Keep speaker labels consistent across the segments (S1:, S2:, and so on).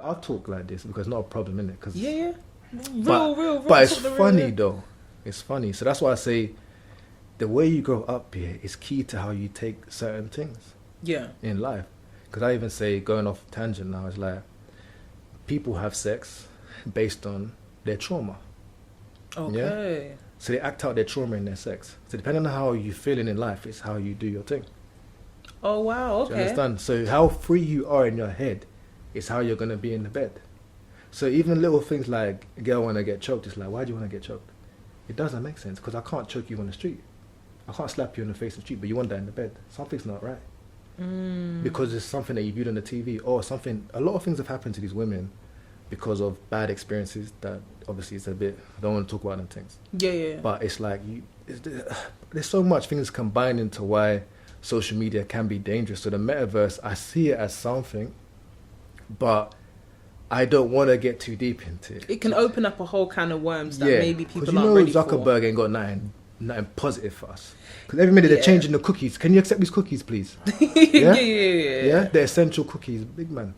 S1: I'll talk like this because it's not a problem, innit? Cause
S2: Yeah.
S1: Real. But it's funny though. It's funny. So that's why I say the way you grow up here is key to how you take certain things.
S2: Yeah.
S1: In life. Because I even say, going off tangent now, it's like people have sex based on their trauma.
S2: Okay.
S1: Yeah? So they act out their trauma in their sex. So depending on how you're feeling in life, it's how you do your thing.
S2: Oh, wow. Okay.
S1: Do you understand? So how free you are in your head is how you're going to be in the bed. So even little things like, a girl want to get choked, it's like, why do you want to get choked? It doesn't make sense because I can't choke you on the street. I can't slap you in the face in the street, but you want that in the bed. Something's not right. Because it's something that you viewed on the TV or something. A lot of things have happened to these women because of bad experiences that obviously it's a bit, I don't want to talk about them things.
S2: Yeah.
S1: But it's like, there's so much things combined into why social media can be dangerous. So the metaverse, I see it as something, but I don't want to get too deep into it.
S2: It can open up a whole can of worms that maybe people
S1: you
S2: aren't
S1: know
S2: ready
S1: Zuckerberg
S2: for.
S1: ain't got nothing positive for us. Because every minute they're changing the cookies. Can you accept these cookies, please? Yeah? The essential cookies, big man.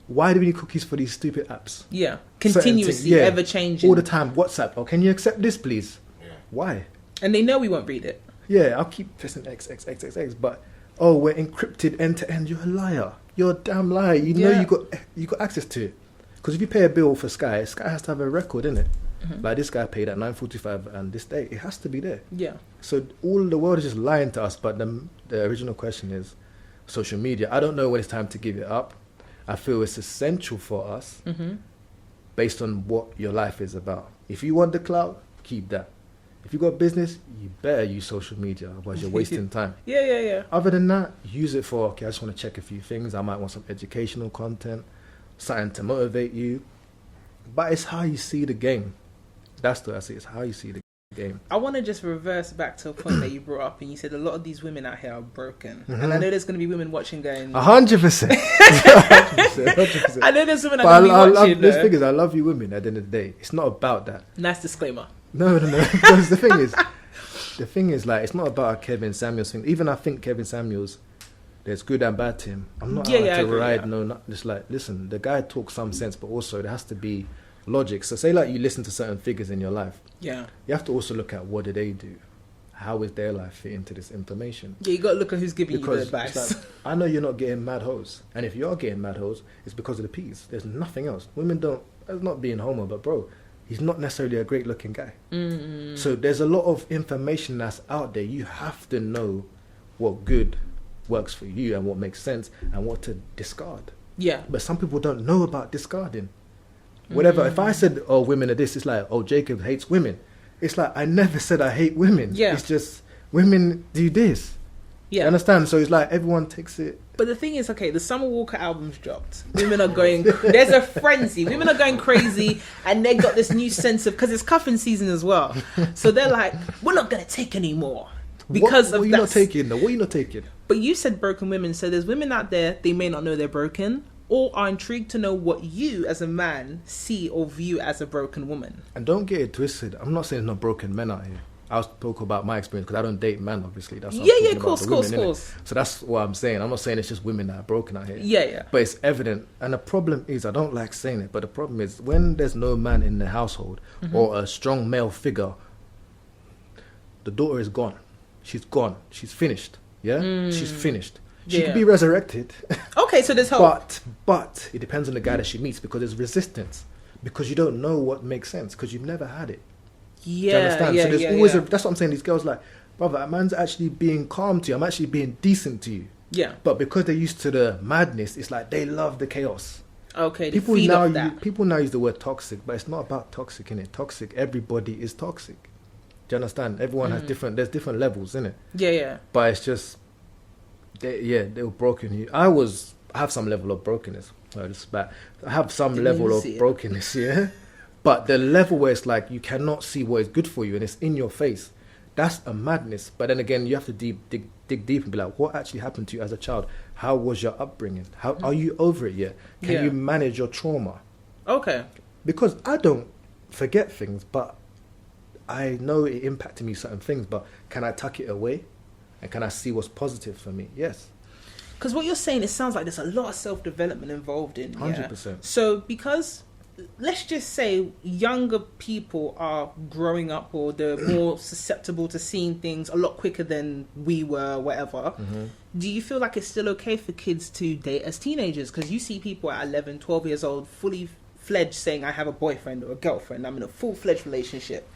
S1: Why do we need cookies for these stupid apps?
S2: Yeah, continuously, ever changing.
S1: All the time, WhatsApp. Oh, can you accept this, please? Yeah. Why?
S2: And they know we won't read it.
S1: Yeah, I'll keep pressing X, but, oh, we're encrypted end to end. You're a liar. You're a damn liar. You know you got access to it. Because if you pay a bill for Sky has to have a record, innit? Like this guy paid at 9:45 and this day, it has to be there. Yeah. So all the world is just lying to us, but the original question is social media. I don't know when it's time to give it up. I feel it's essential for us based on what your life is about. If you want the clout, keep that. If you got business, you better use social media, otherwise you're wasting time.
S2: Yeah.
S1: Other than that, use it for, okay, I just want to check a few things. I might want some educational content, something to motivate you. But it's how you see the game. That's what I say. It's how you see the game.
S2: I want to just reverse back to a point that you brought up, and you said a lot of these women out here are broken. And I know there's going to be women watching going...
S1: 100%. 100%.
S2: I know there's women that are going to be watching.
S1: This thing is, I love you women at the end of the day. It's not about that.
S2: Nice disclaimer.
S1: No. Because the thing is, like, it's not about a Kevin Samuels thing. Even I think Kevin Samuels, there's good and bad to him. I'm not just like, listen, the guy talks some sense, but also there has to be logic. So say like you listen to certain figures in your life. Yeah. You have to also look at what do they do? How is their life fit into this information? Yeah, you got to look at who's giving you the advice. Like, I know you're not getting mad hoes. And if you're getting mad hoes, it's because of the P's. There's nothing else. Women don't, it's not being homo, but bro, he's not necessarily a great looking guy. Mm-hmm. So there's a lot of information that's out there. You have to know what good works for you and what makes sense and what to discard. Yeah. But some people don't know about discarding. Whatever. If I said, oh, women are this, it's like, oh, Jacob hates women. It's like, I never said I hate women. Yeah. It's just, women do this. Yeah. You understand? So it's like, everyone takes it.
S2: But the thing is, okay, the Summer Walker album's dropped. Women are going, there's a frenzy. Women are going crazy, and they got this new sense of, because it's cuffing season as well. So they're like, we're not going to take any more. Because
S1: what are you not taking? What are you not taking?
S2: But you said broken women. So there's women out there, they may not know they're broken, or are intrigued to know what you as a man see or view as a broken woman.
S1: And don't get it twisted. I'm not saying there's no broken men out here. I'll talk about my experience because I don't date men, obviously. That's
S2: of course.
S1: So that's what I'm saying. I'm not saying it's just women that are broken out here.
S2: Yeah.
S1: But it's evident. And the problem is, I don't like saying it, but the problem is when there's no man in the household or a strong male figure, the daughter is gone. She's gone. She's finished. Yeah? She's finished. She could be resurrected.
S2: Okay, so there's hope.
S1: But it depends on the guy that she meets because there's resistance. Because you don't know what makes sense because you've never had it. Yeah. Do you understand? So there's always that's what I'm saying. These girls like, brother, a man's actually being calm to you. I'm actually being decent to you. Yeah. But because they're used to the madness, it's like they love the chaos.
S2: Okay,
S1: people now use the word toxic, but it's not about toxic, innit? Toxic, everybody is toxic. Do you understand? Everyone has there's different levels, innit? Yeah. But it's just, they were broken. I have some level of brokenness. I have some level of brokenness, yeah? But the level where it's like you cannot see what is good for you and it's in your face, that's a madness. But then again, you have to dig deep and be like, what actually happened to you as a child? How was your upbringing? How are you over it yet? Can you manage your trauma? Okay. Because I don't forget things, but I know it impacted me certain things, but can I tuck it away? And can I see what's positive for me? Yes.
S2: Because what you're saying, it sounds like there's a lot of self-development involved in.
S1: 100%.
S2: So because, let's just say younger people are growing up, or they're more susceptible to seeing things a lot quicker than we were, whatever. Do you feel like it's still okay for kids to date as teenagers? Because you see people at 11, 12 years old, fully fledged, saying, I have a boyfriend or a girlfriend, I'm in a full-fledged relationship.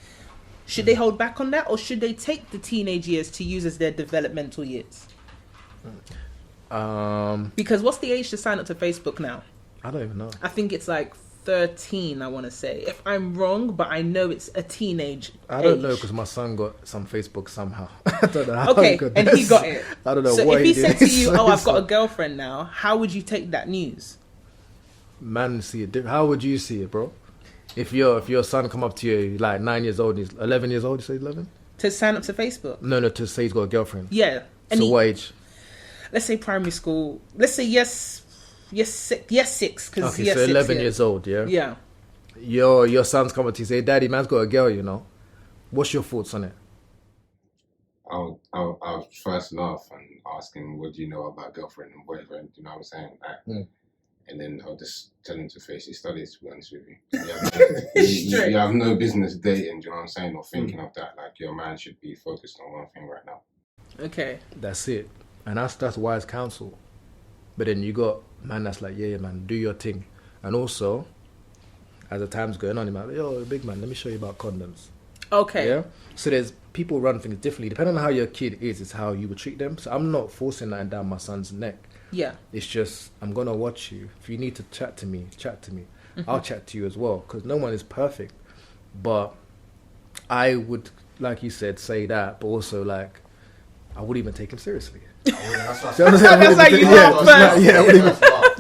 S2: Should they hold back on that, or should they take the teenage years to use as their developmental years? Because what's the age to sign up to Facebook now?
S1: I don't even know.
S2: I think it's like 13, I want to say. If I'm wrong, but I know it's a teenage
S1: I don't
S2: age.
S1: know, because my son got some Facebook somehow. I don't know how
S2: Okay,
S1: got
S2: and
S1: this.
S2: he got it.
S1: I don't know
S2: So
S1: what
S2: if he
S1: did.
S2: said to you,
S1: So
S2: I've
S1: it's
S2: got a
S1: like,
S2: girlfriend now, how would you take that news?
S1: man, see it. How would you see it, bro? If your son come up to you like 9 years old, he's 11 years old. You say 11?
S2: To sign up to Facebook?
S1: No, to say he's got a girlfriend.
S2: Yeah. And
S1: So what age?
S2: let's say primary school. Let's say yes, 6. Because
S1: Okay, so 11 years old, yeah.
S2: Yeah.
S1: Your son's come up to you, say, Daddy, man's got a girl, you know. What's your thoughts on it?
S3: I'll first laugh and ask him, what do you know about girlfriend and boyfriend? You know what I'm saying? Like, and then I'll just tell him to face his studies, to be honest with you. You have no business dating, do you know what I'm saying? Or thinking of that. Like, your man should be focused on one thing right now.
S2: Okay.
S1: That's it. And that's wise counsel. But then you got man that's like, yeah, man, do your thing. And also, as the time's going on, you're like, yo, big man, let me show you about condoms.
S2: Okay.
S1: Yeah? So there's people run things differently. Depending on how your kid is how you would treat them. So I'm not forcing that down my son's neck.
S2: Yeah.
S1: It's just, I'm going to watch you. If you need to chat to me. I'll chat to you as well, because no one is perfect. But I would, like you said, say that, but also, like, I wouldn't even take him seriously.
S2: That's like you laugh first.
S1: Yeah,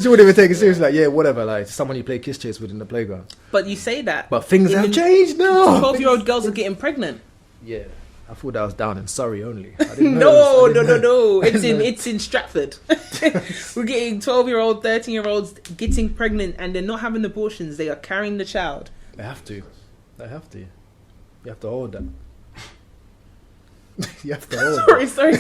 S1: she wouldn't even take it seriously. Like, yeah, whatever. Like, someone you play kiss chase with in the playground.
S2: But you say that.
S1: But things have changed now.
S2: 12-year-old girls are getting pregnant.
S1: Yeah. I thought that was down in Surrey only. I didn't know
S2: No. It's in Stratford. We're getting 12-year-old, 13-year-olds getting pregnant, and they're not having abortions. They are carrying the child.
S1: They have to. You have to hold that. You have to hold that.
S2: Sorry.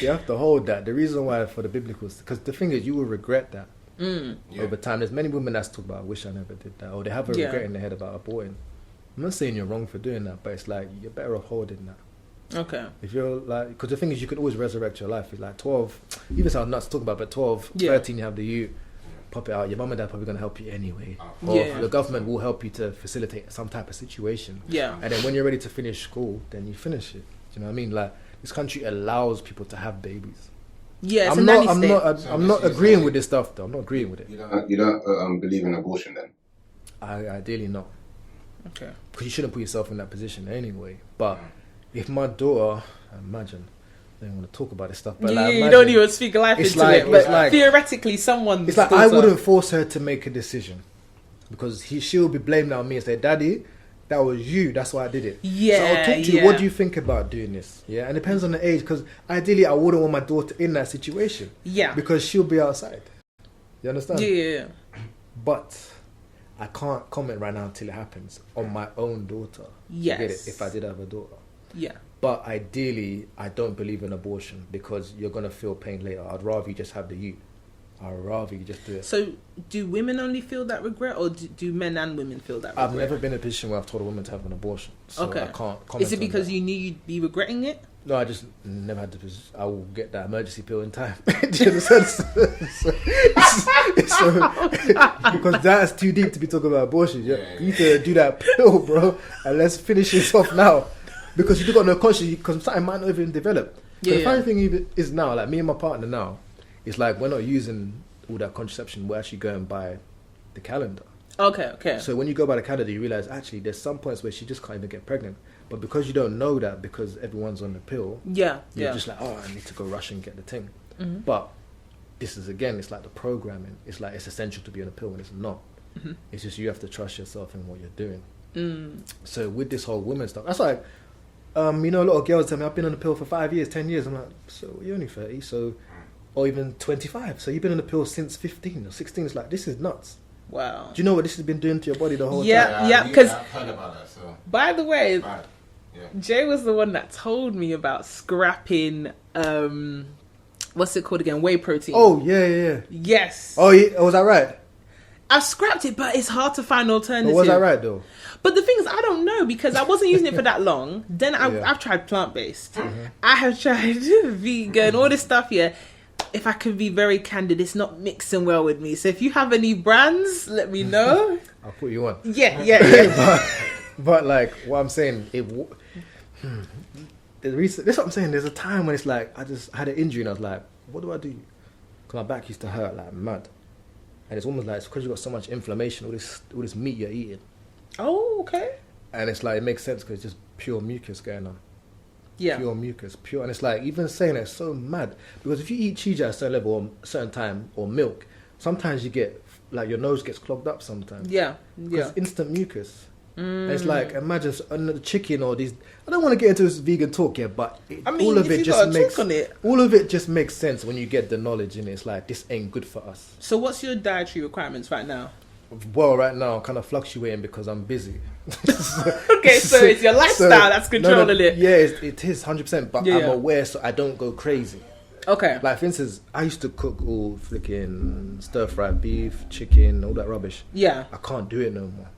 S1: You have to hold that. The reason why for the biblical, because the thing is, you will regret that over time. There's many women that's talk about, I wish I never did that, or they have a regret in their head about aborting. I'm not saying you're wrong for doing that, but it's like, you're better off holding that.
S2: Okay.
S1: If you're like, because the thing is, you can always resurrect your life. It's like 12, even sound nuts to talk about, but 12, 13, you have the youth, pop it out. Your mum and dad probably going to help you anyway. Or the government will help you to facilitate some type of situation. Yeah. And then when you're ready to finish school, then you finish it. Do you know what I mean? Like, this country allows people to have babies.
S2: Yeah,
S1: I'm not agreeing with this stuff, though. I'm not agreeing with it.
S3: You don't believe in abortion, then?
S1: Ideally not.
S2: Okay.
S1: Because you shouldn't put yourself in that position anyway. But if my daughter, imagine, I don't want to talk about this stuff, but like,
S2: you don't even speak life into it. But like, theoretically, someone.
S1: It's like, I wouldn't force her to make a decision, because she'll be blamed on me and say, Daddy, that was you. That's why I did it. Yeah. So I'll talk to you. What do you think about doing this? Yeah. And it depends on the age, because ideally, I wouldn't want my daughter in that situation. Yeah. Because she'll be outside. You understand?
S2: Yeah.
S1: But I can't comment right now until it happens on my own daughter.
S2: Yes.
S1: Get it? If I did have a daughter.
S2: Yeah.
S1: But ideally, I don't believe in abortion, because you're going to feel pain later. I'd rather you just have the youth. I'd rather you just do it.
S2: So, do women only feel that regret, or do men and women feel that regret?
S1: I've never been in a position where I've told a woman to have an abortion. So I can't comment.
S2: Is it because you knew you'd be regretting it?
S1: No, I just never had to. I will get that emergency pill in time. Do you understand? Because that's too deep to be talking about abortion. You need to do that pill, bro, and let's finish this off now. Because you've got no conscience, because something might not even develop. The funny thing is now, like me and my partner now, it's like we're not using all that contraception. We're actually going by the calendar.
S2: Okay.
S1: So when you go by the calendar, you realize actually there's some points where she just can't even get pregnant. But because you don't know that, because everyone's on the pill, you're just like, oh, I need to go rush and get the thing. Mm-hmm. But this is, again, it's like the programming. It's like it's essential to be on a pill, and it's not. Mm-hmm. It's just you have to trust yourself in what you're doing. So with this whole women stuff, that's like, a lot of girls tell me, I've been on the pill for 5 years, 10 years. I'm like, so you're only 30, so, or even 25. So you've been on the pill since 15 or 16. It's like, this is nuts.
S2: Wow.
S1: Do you know what this has been doing to your body the whole time?
S2: Yeah, because,
S3: I've heard about that, so.
S2: By the way, Jay was the one that told me about scrapping what's it called again? Whey protein.
S1: Oh, yeah.
S2: Yes.
S1: Oh, yeah. Oh, was that right?
S2: I've scrapped it, but it's hard to find alternatives.
S1: Was that right, though?
S2: But the thing is, I don't know, because I wasn't using it for that long. Then I've tried plant-based. I have tried vegan, all this stuff, yeah. If I can be very candid, it's not mixing well with me. So if you have any brands, let me know.
S1: I'll put you on.
S2: Yeah.
S1: but like, what I'm saying, this is what I'm saying. There's a time when it's like, I just had an injury and I was like, what do I do? Because my back used to hurt like mad. And it's almost like, it's because you've got so much inflammation, all this meat you're eating.
S2: Oh, okay.
S1: And it's like, it makes sense because it's just pure mucus going on.
S2: Yeah.
S1: Pure mucus, pure. And it's like, even saying it's so mad. Because if you eat cheese at a certain level or a certain time, or milk, sometimes you get, like, your nose gets clogged up sometimes.
S2: Yeah.
S1: Because instant mucus. And it's like, imagine another chicken or these. I don't want to get into this vegan talk here, but all of it just makes sense when you get the knowledge in it. It's like, this ain't good for us.
S2: So what's your dietary requirements right now?
S1: Well, right now I'm kind of fluctuating because I'm busy.
S2: Okay, so it's your lifestyle that's controlling it.
S1: Yeah, it is 100%, but I'm aware so I don't go crazy.
S2: Okay.
S1: Like, for instance, I used to cook all flicking stir-fried beef, chicken, all that rubbish.
S2: Yeah.
S1: I can't do it no more.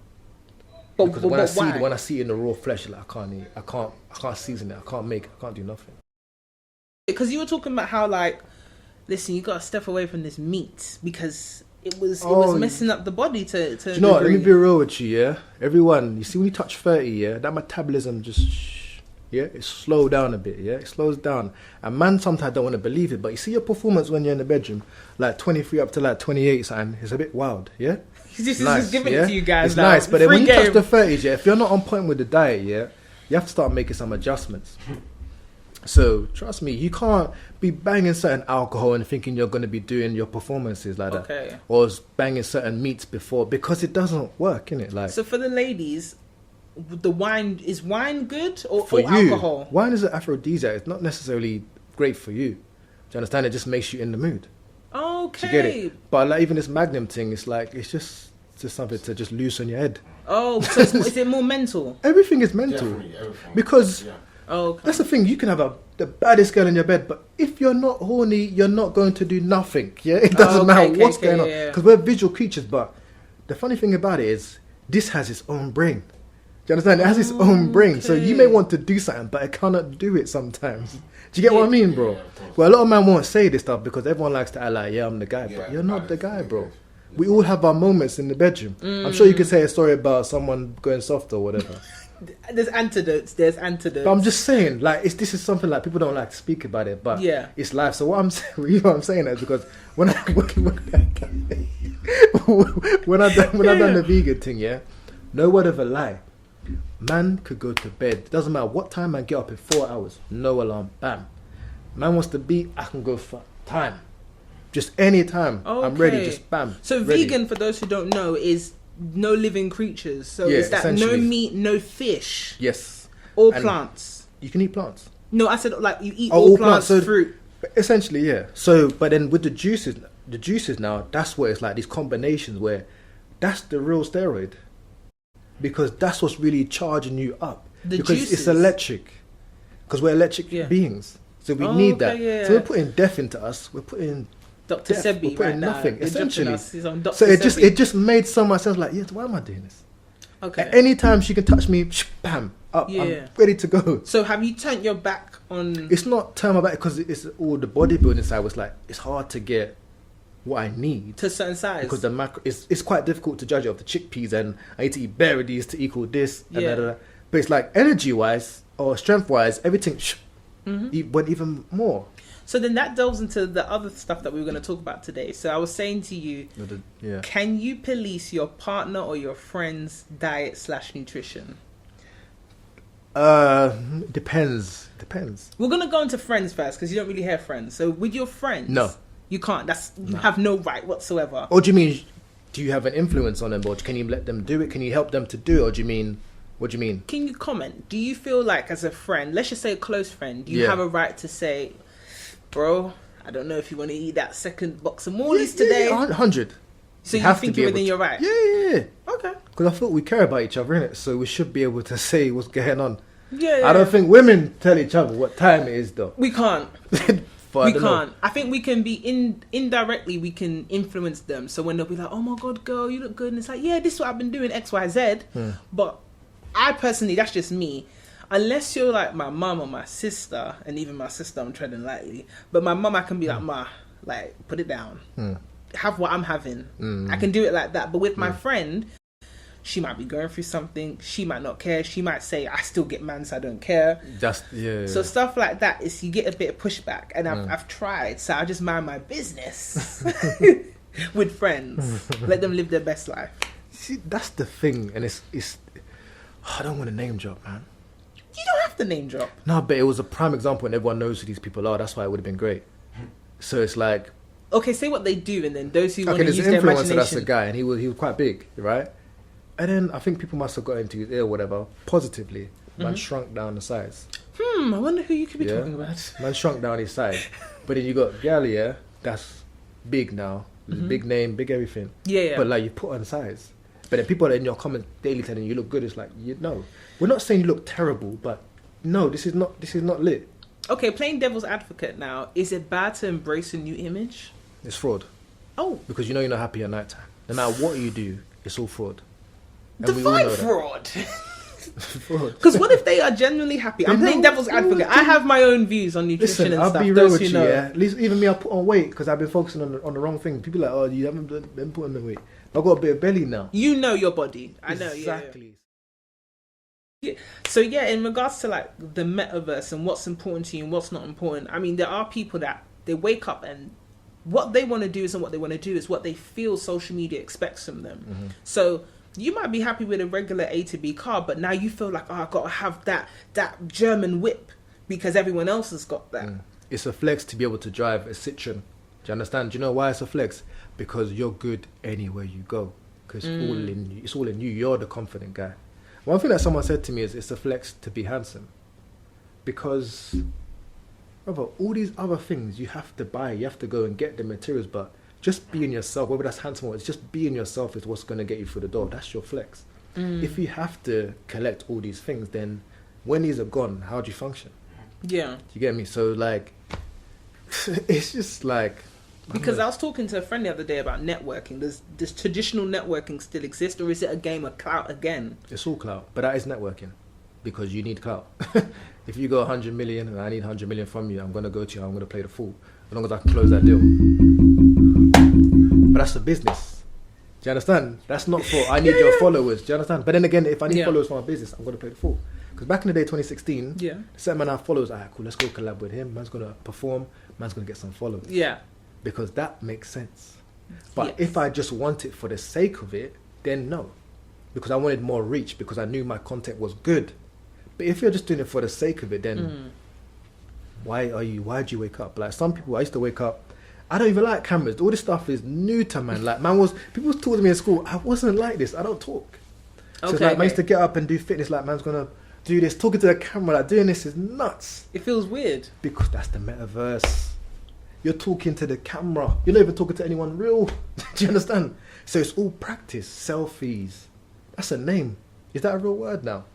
S2: But
S1: when
S2: why?
S1: I see it in the raw flesh, like, I can't eat. I can't season it. I can't do nothing.
S2: Because you were talking about how, like, listen, you got to step away from this meat because it was messing up the body to
S1: do you know what? Let me be real with you, yeah? Everyone, you see, when you touch 30, yeah, that metabolism just, it slows down a bit, yeah? It slows down. And man sometimes don't want to believe it, but you see your performance when you're in the bedroom, like 23 up to like 28, something, it's a bit wild, yeah?
S2: He's just giving it to you guys.
S1: It's
S2: now.
S1: nice, but then when you touch the 30s, yeah, if you're not on point with the diet, yeah, you have to start making some adjustments. So trust me, you can't be banging certain alcohol and thinking you're going to be doing your performances like that, or banging certain meats before, because it doesn't work, innit? Like,
S2: so for the ladies, the wine is wine good or
S1: for
S2: you, alcohol?
S1: Wine is an aphrodisiac. It's not necessarily great for you. Do you understand? It just makes you in the mood.
S2: Okay.
S1: Do you get it? But like, even this Magnum thing, it's like, it's just something to just loosen your head.
S2: Oh, so is it more mental?
S1: Everything is mental. Everything. Because that's the thing. You can have the baddest girl in your bed, but if you're not horny, you're not going to do nothing. Yeah, it doesn't matter what's going on, because we're visual creatures. But the funny thing about it is, this has its own brain. Do you understand? It has its own brain. So you may want to do something, but it cannot do it sometimes. Do you get what I mean, bro? Well, a lot of men won't say this stuff because everyone likes to act like, I'm the guy, but you're not the guy, bro. We all have our moments in the bedroom. I'm sure you could say a story about someone going soft or whatever.
S2: There's antidotes. But
S1: I'm just saying, like, this is something like people don't like to speak about it, but it's life. So what I'm saying is because when I done the vegan thing, no word of a lie, man could go to bed. Doesn't matter what time I get up in 4 hours, no alarm, bam. Man wants to beat, I can go for time. Just any time, I'm ready, just bam.
S2: So ready. Vegan, for those who don't know, is no living creatures. So is that no meat, no fish?
S1: Yes.
S2: All plants.
S1: You can eat plants.
S2: No, I said like you eat all plants, so fruit.
S1: Essentially, yeah. So, but then with the juices now, that's where it's like these combinations where that's the real steroid. Because that's what's really charging you up. Because it's electric. Because we're electric beings. So we need that. Yeah. So we're putting death into us. We're putting
S2: Dr. Sebi,
S1: we're putting nothing, essentially.
S2: He's on Dr.
S1: So
S2: Sebi.
S1: it just made so much sense. Like, why am I doing this?
S2: Okay.
S1: At any time she can touch me, bam, up. I'm ready to go.
S2: So have you turned your back on?
S1: It's not turn my back because it's all the bodybuilding side was like, it's hard to get what I need
S2: to a certain size
S1: because the macro it's quite difficult to judge it off the chickpeas, and I need to eat bare of these to equal this. And but it's like energy wise or strength wise, everything went even more.
S2: So then that delves into the other stuff that we were going to talk about today. So I was saying to you, can you police your partner or your friend's diet / nutrition?
S1: Depends.
S2: We're going to go into friends first because you don't really have friends. So with your friends,
S1: no,
S2: you can't. You have no right whatsoever.
S1: Or do you mean, do you have an influence on them, or can you let them do it? Can you help them to do it, or do you mean? What do you mean? Can
S2: you comment? Do you feel like as a friend, let's just say a close friend, do you have a right to say, bro, I don't know if you want to eat that second box of Morley's today?
S1: 100.
S2: So you think you're within your right?
S1: Yeah.
S2: Okay.
S1: Because I thought we care about each other, innit? So we should be able to say what's going on.
S2: Yeah.
S1: I don't think women tell each other what time it is, though.
S2: We can't.
S1: But
S2: we can't. I think we can be indirectly. We can influence them. So when they'll be like, "Oh my God, girl, you look good," and it's like, "Yeah, this is what I've been doing X, Y, Z." But I personally, that's just me. Unless you're like my mum or my sister, and even my sister, I'm treading lightly. But my mum, I can be like, "Ma, like, put it down. Have what I'm having." I can do it like that. But with my friend, she might be going through something. She might not care. She might say, "I still get man, so I don't care." So stuff like that is you get a bit of pushback, and I've tried. So I just mind my business with friends. Let them live their best life.
S1: See, that's the thing, and it's. I don't want to name drop, man.
S2: You don't have to name drop.
S1: No, but it was a prime example, and everyone knows who these people are. That's why it would have been great. So it's like,
S2: okay, say what they do, and then those who want to use their imagination.
S1: Okay, there's an influencer. That's a guy, and he was quite big, right? And then I think people must have got into his ear or whatever positively. Man shrunk down the size.
S2: I wonder who you could be talking about.
S1: Man shrunk down his size. But then you got Gal, that's big now. Big name, big everything.
S2: Yeah.
S1: But like you put on size. But then people are in your comments daily telling you look good. It's like, no. We're not saying you look terrible, but no, this is not lit.
S2: Okay, playing devil's advocate now. Is it bad to embrace a new image?
S1: It's fraud.
S2: Oh.
S1: Because you're not happy at night time. No matter what you do, it's all fraud. And
S2: define fraud.
S1: Fraud.
S2: Because what if they are genuinely happy? I'm playing devil's advocate. I have my own views on nutrition and stuff.
S1: I'll be real with you, yeah. At least even me, I put on weight because I've been focusing on the wrong thing. People are like, "Oh, you haven't been putting on weight." I've got a bit of belly now.
S2: You know your body. I know.
S1: Exactly.
S2: Yeah. So yeah, in regards to like the metaverse and what's important to you and what's not important, I mean, there are people that they wake up and what they want to do isn't what they want to do. It's what they feel social media expects from them. So you might be happy with a regular A to B car, but now you feel like, oh, I've got to have that German whip because everyone else has got that.
S1: It's a flex to be able to drive a Citroen. Do you understand? Do you know why it's a flex? Because you're good anywhere you go. Because it's all in you. You're the confident guy. One thing that someone said to me is it's a flex to be handsome. Because, brother, all these other things you have to buy, you have to go and get the materials, but just being yourself, whether that's handsome or it's just being yourself is what's going to get you through the door. That's your flex. If you have to collect all these things, then when these are gone, how do you function?
S2: Yeah.
S1: Do you get me? So, like, it's just like...
S2: Because I was talking to a friend the other day about networking. Does traditional networking still exist, or is it a game of clout again?
S1: It's all clout, but that is networking because you need clout. If you go 100 million and I need 100 million from you, I'm going to go to you, I'm going to play the fool as long as I can close that deal. But that's a business. Do you understand? That's not for I need your followers. Do you understand? But then again, if I need followers for my business, I'm going to play the fool. Because back in the day, 2016, the certain man I followers, cool, let's go collab with him. Man's going to perform. Man's going to get some followers.
S2: Yeah.
S1: Because that makes sense. But if I just want it for the sake of it, then no. Because I wanted more reach because I knew my content was good. But if you're just doing it for the sake of it, then why'd you wake up? Like some people, I used to wake up, I don't even like cameras. All this stuff is new to man. Like people talk to me in school, I wasn't like this. I don't talk. So it's like, man used to get up and do fitness like man's going to do this. Talking to the camera, like doing this is nuts.
S2: It feels weird.
S1: Because that's the metaverse. You're talking to the camera. You're not even talking to anyone real. Do you understand? So it's all practice. Selfies. That's a name. Is that a real word now?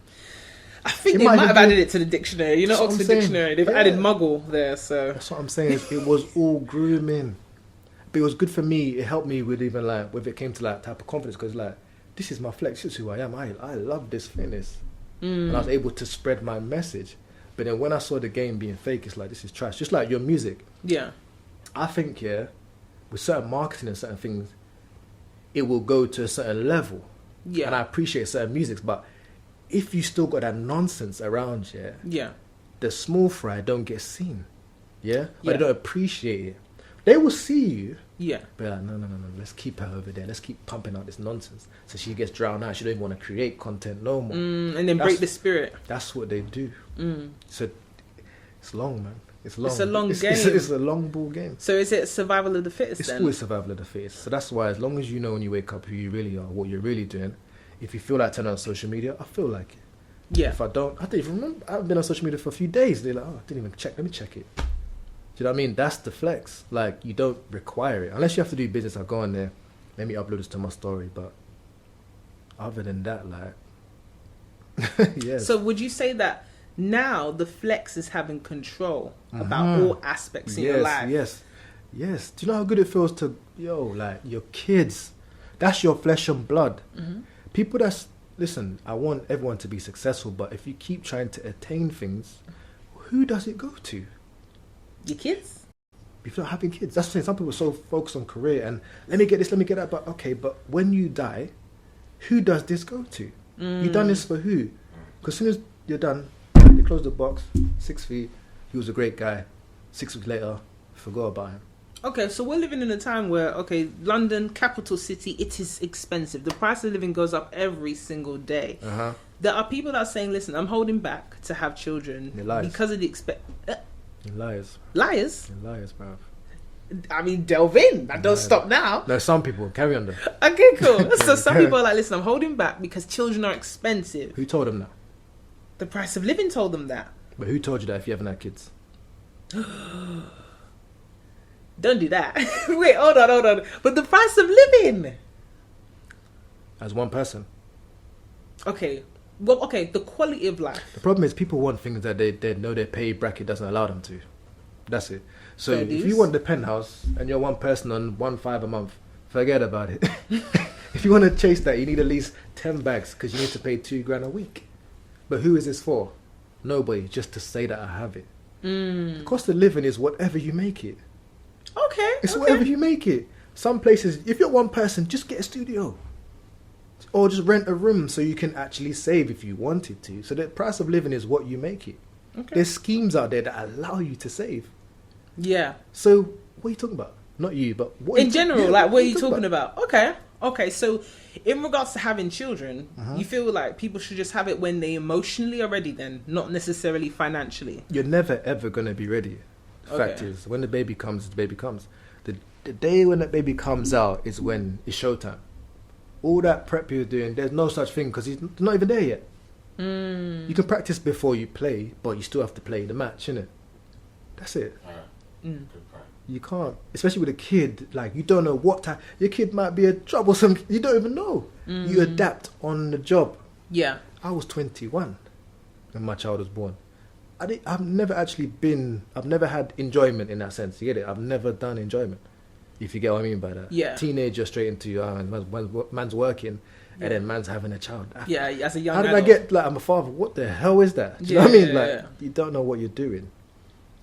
S2: I think they might have added it to the dictionary. You know, Oxford Dictionary. They've added muggle there, so...
S1: That's what I'm saying. It was all grooming. But it was good for me. It helped me with even like, when it came to like type of confidence. Because like, this is my flex. This is who I am. I love this fitness. And I was able to spread my message. But then when I saw the game being fake, it's like, this is trash. Just like your music.
S2: Yeah.
S1: I think, with certain marketing and certain things, it will go to a certain level. Yeah. And I appreciate certain music, but if you still got that nonsense around, the small fry don't get seen. But they don't appreciate it. They will see you. But like, no, let's keep her over there. Let's keep pumping out this nonsense. So she gets drowned out. She don't even want to create content no more.
S2: And then break the spirit.
S1: That's what they do. So it's long, man. It's long.
S2: It's a long game.
S1: It's a long ball game.
S2: So is it survival of the fittest then?
S1: It's always survival of the fittest. So that's why as long as you know when you wake up who you really are, what you're really doing, if you feel like turning on social media, I feel like it. If I don't even remember. I haven't been on social media for a few days. They're like, I didn't even check. Let me check it. Do you know what I mean? That's the flex. Like, you don't require it. Unless you have to do business, I'll go on there. Let me upload this to my story. But other than that, like...
S2: So would you say that Now the flex is having control about all aspects in your life.
S1: Yes. Do you know how good it feels to, like your kids? That's your flesh and blood. People listen, I want everyone to be successful, but if you keep trying to attain things, who does it go to?
S2: Your kids?
S1: If you're not having kids. That's the thing. Some people are so focused on career and let me get this, let me get that. But okay, but when you die, who does this go to? You done this for who? Because as soon as you're done, they close the box, 6 feet, he was a great guy. 6 weeks later, forgot about him.
S2: Okay, so we're living in a time where, London, capital city, it is expensive. The price of living goes up every single day. There are people that are saying, listen, I'm holding back to have children because of the
S1: Liars.
S2: Liars?
S1: Liars, bruv.
S2: I mean, delve in. That don't stop now.
S1: No, some people. Carry on, though.
S2: Okay, cool. So some people are like, listen, I'm holding back because children are expensive.
S1: Who told them that?
S2: The price of living told them that.
S1: But who told you that if you haven't had kids?
S2: Don't do that. Wait, hold on. But the price of living.
S1: As one person.
S2: Okay. Well, the quality of life.
S1: The problem is people want things that they know their pay bracket doesn't allow them to. That's it. So if you want the penthouse and you're one person on 1.5 a month, forget about it. If you want to chase that, you need at least 10 bags because you need to pay $2,000 a week. But who is this for? Nobody. Just to say that I have it. The cost of living is whatever you make it.
S2: Okay.
S1: It's whatever you make it. Some places, if you're one person, just get a studio. Or just rent a room so you can actually save if you wanted to. So the price of living is what you make it. Okay. There's schemes out there that allow you to save.
S2: Yeah.
S1: So what are you talking about? Not you, but what
S2: in general, what are you talking about? Okay. So in regards to having children, you feel like people should just have it when they emotionally are ready then, not necessarily financially.
S1: You're never ever going to be ready. The fact is, when the baby comes, the baby comes. The day when that baby comes out is when it's showtime. All that prep you're doing, there's no such thing because he's not even there yet. You can practice before you play, but you still have to play the match, innit? That's it.
S3: Good point.
S1: You can't, especially with a kid, like you don't know what time, your kid might be a troublesome, you don't even know. You adapt on the job.
S2: Yeah.
S1: I was 21 when my child was born. I've never had enjoyment in that sense. You get it? I've never done enjoyment. If you get what I mean by that.
S2: Yeah.
S1: Teenager straight into man's working and then man's having a child.
S2: As a young
S1: How did
S2: adult.
S1: I get, like, I'm a father? What the hell is that? Do you know what I mean? Like, you don't know what you're doing.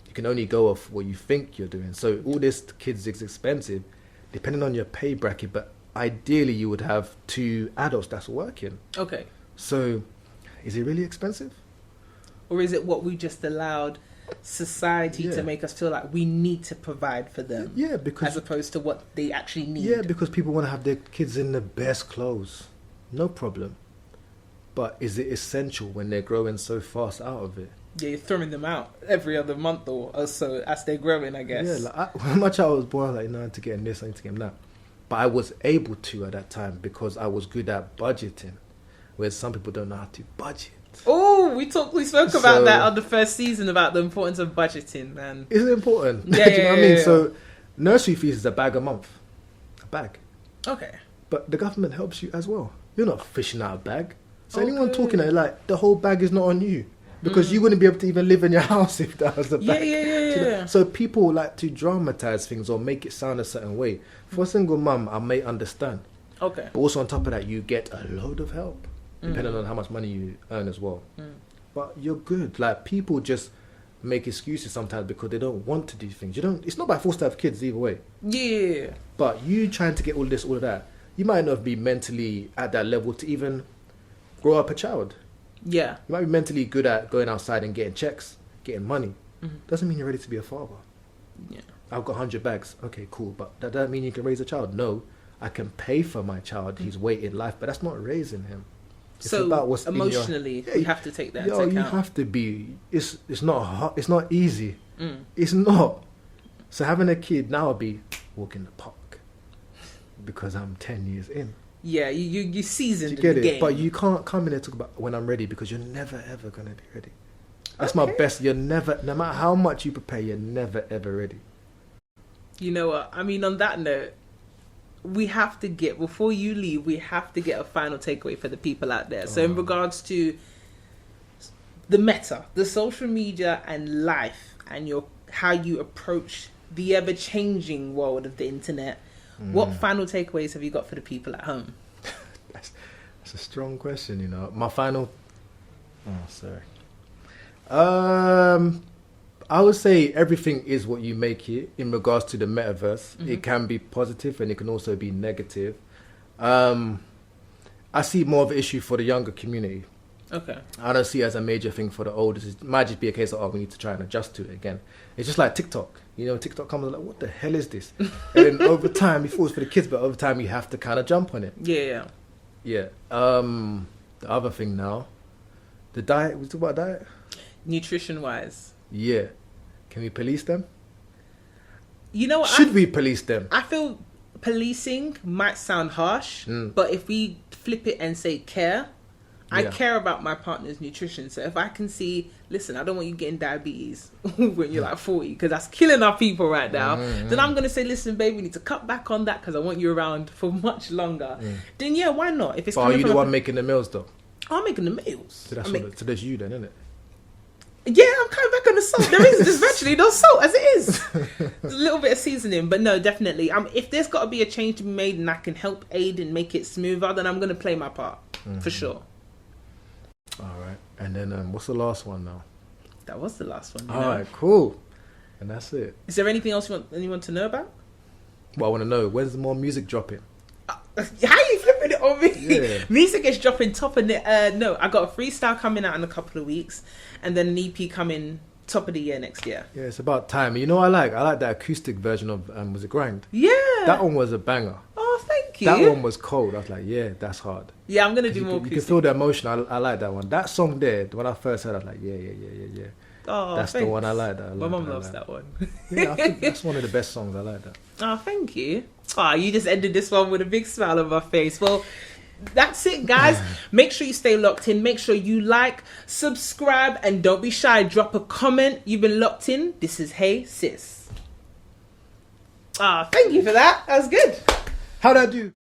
S1: You can only go off what you think you're doing. So all this kids is expensive, depending on your pay bracket, but ideally you would have 2 adults that's working.
S2: Okay.
S1: So is it really expensive?
S2: Or is it what we just allowed society to make us feel like we need to provide for them?
S1: Yeah, because
S2: as opposed to what they actually need.
S1: Yeah, because people want to have their kids in the best clothes. No problem. But is it essential when they're growing so fast out of it?
S2: Yeah, you're throwing them out every other month or so as they're growing, I guess.
S1: Yeah, like when my child was born, I was like, no, I need to get him this, I need to get him that. But I was able to at that time because I was good at budgeting, whereas some people don't know how to budget.
S2: Oh, we spoke about that on the first season about the importance of budgeting, man.
S1: Is it important?
S2: Yeah,
S1: Do you know what I mean? So nursery fees is a bag a month. A bag.
S2: Okay.
S1: But the government helps you as well. You're not fishing out a bag. So anyone talking at it, like, the whole bag is not on you. Because you wouldn't be able to even live in your house if that was the bag.
S2: Yeah.
S1: So people like to dramatize things or make it sound a certain way. For a single mum, I may understand.
S2: Okay.
S1: But also on top of that, you get a load of help. Depending on how much money you earn as well. But you're good. Like, people just make excuses sometimes because they don't want to do things. It's not by force to have kids either way.
S2: Yeah.
S1: But you trying to get all this, all of that, you might not be mentally at that level to even grow up a child.
S2: Yeah.
S1: You might be mentally good at going outside and getting checks, getting money. Doesn't mean you're ready to be a father.
S2: Yeah.
S1: I've got 100 bags. Okay, cool. But that doesn't mean you can raise a child. No, I can pay for my child. He's waiting life, but that's not raising him. It's
S2: so
S1: about what's
S2: emotionally, we have to take that into account.
S1: You have to be. It's not hard, it's not easy. It's not. So having a kid now would be walk in the park because I'm 10 years in.
S2: Yeah, you seasoned
S1: you get
S2: in the
S1: it,
S2: game.
S1: but you can't come in and talk about when I'm ready because you're never ever gonna be ready. That's my best. You're never, no matter how much you prepare, you're never ever ready.
S2: You know what? I mean, on that note, we have to get, before you leave, we have to get a final takeaway for the people out there. So in regards to the social media and life, and how you approach the ever-changing world of the internet. What final takeaways have you got for the people at home?
S1: That's a strong question, you know. My final... Oh, sorry. I would say everything is what you make it in regards to the metaverse. It can be positive and it can also be negative. I see more of an issue for the younger community.
S2: Okay.
S1: I don't see it as a major thing for the oldest. It might just be a case of, we need to try and adjust to it again. It's just like TikTok. You know, TikTok comes like, what the hell is this? And then over time, before it's for the kids, but over time you have to kind of jump on it.
S2: Yeah.
S1: The other thing now, the diet. We talk about diet.
S2: Nutrition-wise.
S1: Yeah. Can we police them?
S2: You know what?
S1: Should we police them?
S2: I feel policing might sound harsh, but if we flip it and say care, I care about my partner's nutrition. So if I can see, listen, I don't want you getting diabetes when you're like 40, because that's killing our people right now. Then I'm going to say, listen, babe, we need to cut back on that because I want you around for much longer. Then yeah, why not? If it's
S1: are you the one making the meals though?
S2: I'm making the meals.
S1: So that's you then, isn't it?
S2: Yeah, I'm coming back on the salt. There's virtually no salt as it is. A little bit of seasoning, but no, definitely. If there's got to be a change to be made and I can help aid and make it smoother, then I'm going to play my part for sure.
S1: All right, and then what's the last one now?
S2: That was the last one.
S1: All right, cool, and that's it.
S2: Is there anything else you want anyone to know about?
S1: Well, I want to know, when's more music dropping?
S2: How are you flipping it on me?
S1: Yeah.
S2: Music is dropping top of the... no, I got a freestyle coming out in a couple of weeks, and then an EP coming top of the year next year.
S1: Yeah, it's about time. You know what I like that acoustic version of was it Grind?
S2: Yeah.
S1: That one was a banger.
S2: Oh, thank you.
S1: That one was cold. I was like, yeah, that's hard.
S2: Yeah, I'm going to do more acoustic.
S1: You can feel the emotion. I like that one. That song there, when I first heard it, I was like, yeah.
S2: Oh,
S1: that's
S2: thanks.
S1: the one I like.
S2: My mum loves that one.
S1: Yeah, I think that's one of the best songs. I like that.
S2: Oh, thank you. Oh, you just ended this one with a big smile on my face. Well, that's it, guys. Make sure you stay locked in. Make sure you like, subscribe, and don't be shy. Drop a comment. You've been locked in. This is Hey Sis. Ah, thank you for that. That was good.
S1: How'd I do?